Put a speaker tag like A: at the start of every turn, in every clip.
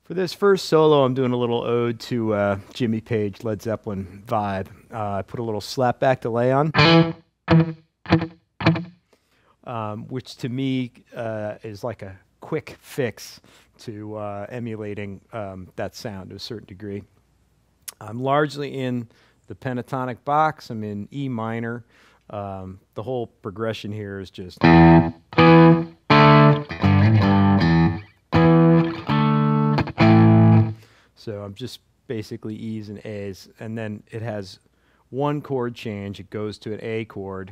A: For this first solo, I'm doing a little ode to Jimmy Page, Led Zeppelin vibe. I put a little slapback delay on, which to me is like a quick fix to emulating that sound to a certain degree. I'm largely in the pentatonic box. I'm in E minor. The whole progression here is just... So I'm just basically E's and A's, and then it has one chord change. It goes to an A chord.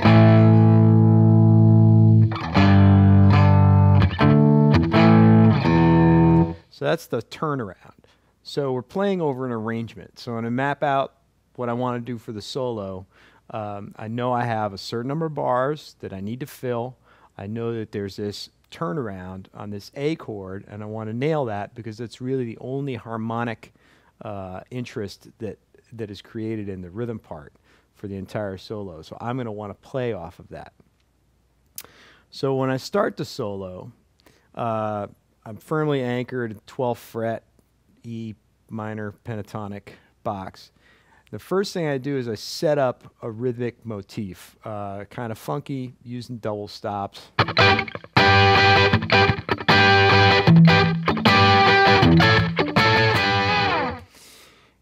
A: So that's the turnaround. So we're playing over an arrangement. So I'm going to map out what I want to do for the solo. I know I have a certain number of bars that I need to fill. I know that there's this turnaround on this A chord, and I want to nail that because it's really the only harmonic interest that is created in the rhythm part for the entire solo. So I'm going to want to play off of that. So when I start the solo, I'm firmly anchored at 12th fret, E minor pentatonic box. The first thing I do is I set up a rhythmic motif, kind of funky, using double stops.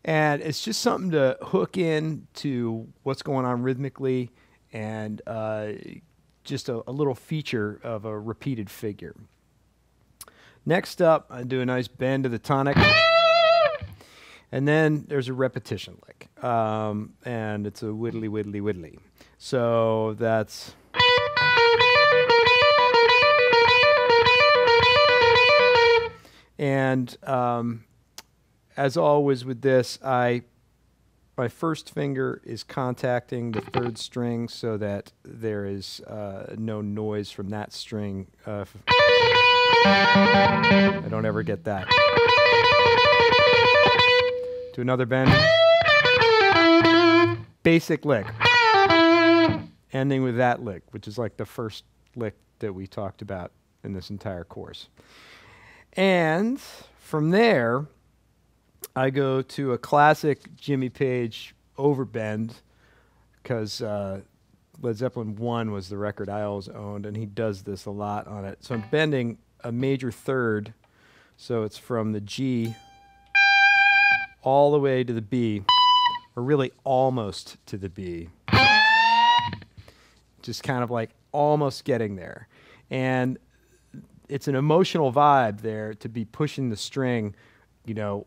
A: And it's just something to hook in to what's going on rhythmically, and just a little feature of a repeated figure. Next up, I do a nice bend to the tonic. And then there's a repetition lick, and it's a whittly, whittly, whittly. So that's... And as always with this, my first finger is contacting the third string so that there is no noise from that string. I don't ever get that. To another bend. Basic lick. Ending with that lick, which is like the first lick that we talked about in this entire course. And from there, I go to a classic Jimmy Page overbend, because Led Zeppelin 1 was the record I always owned, and he does this a lot on it. So I'm bending a major third, so it's from the G all the way to the B, or really almost to the B. Just kind of like almost getting there. And it's an emotional vibe there to be pushing the string, you know,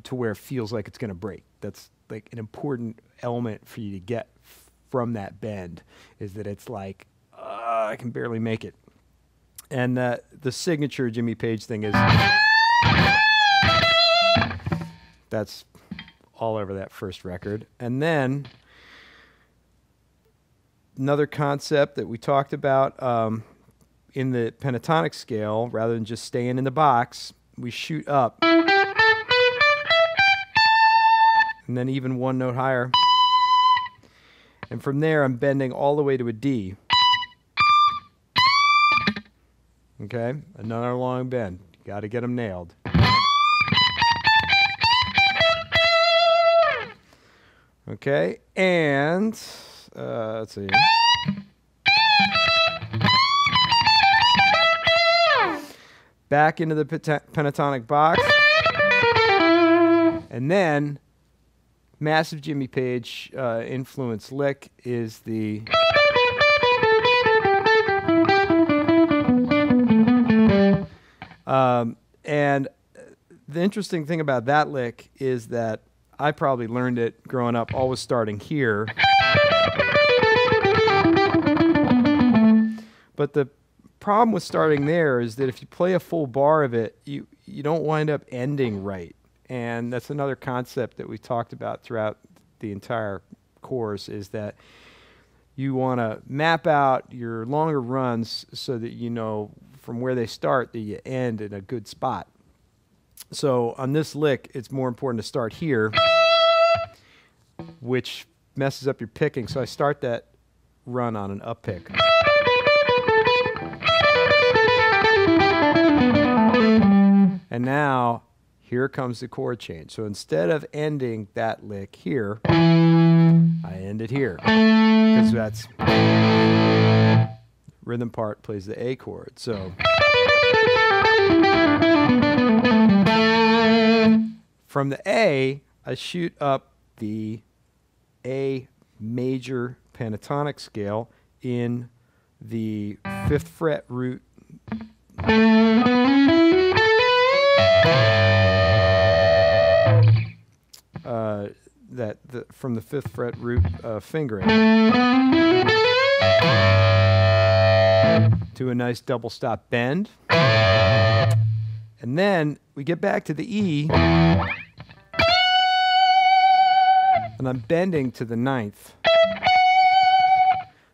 A: to where it feels like it's going to break. That's like an important element for you to get from that bend, is that it's like, I can barely make it. And the signature Jimmy Page thing is, that's all over that first record. And then another concept that we talked about in the pentatonic scale, rather than just staying in the box, we shoot up. And then even one note higher. And from there, I'm bending all the way to a D. Okay, another long bend. You got to get them nailed. Okay, and let's see. Back into the pentatonic box. And then, massive Jimmy Page influence lick is the... and the interesting thing about that lick is that I probably learned it growing up, always starting here. But the problem with starting there is that if you play a full bar of it, you don't wind up ending right. And that's another concept that we talked about throughout the entire course, is that you want to map out your longer runs so that you know from where they start that you end in a good spot. So on this lick, it's more important to start here, which messes up your picking. So I start that run on an up pick. And now here comes the chord change. So instead of ending that lick here, I end it here, because that's rhythm part plays the A chord. So from the A, I shoot up the A major pentatonic scale in the 5th fret root from the 5th fret root fingering to a nice double stop bend, and then we get back to the E, and I'm bending to the 9th.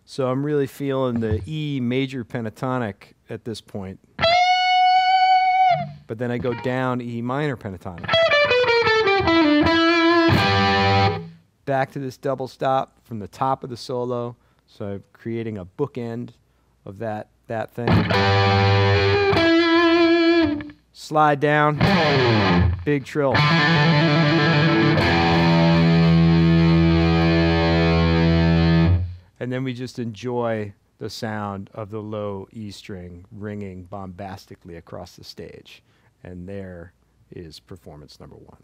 A: So I'm really feeling the E major pentatonic at this point. But then I go down E minor pentatonic. Back to this double stop from the top of the solo. So I'm creating a bookend of that thing. Slide down, big trill. And then we just enjoy the sound of the low E string ringing bombastically across the stage. And there is performance number 1.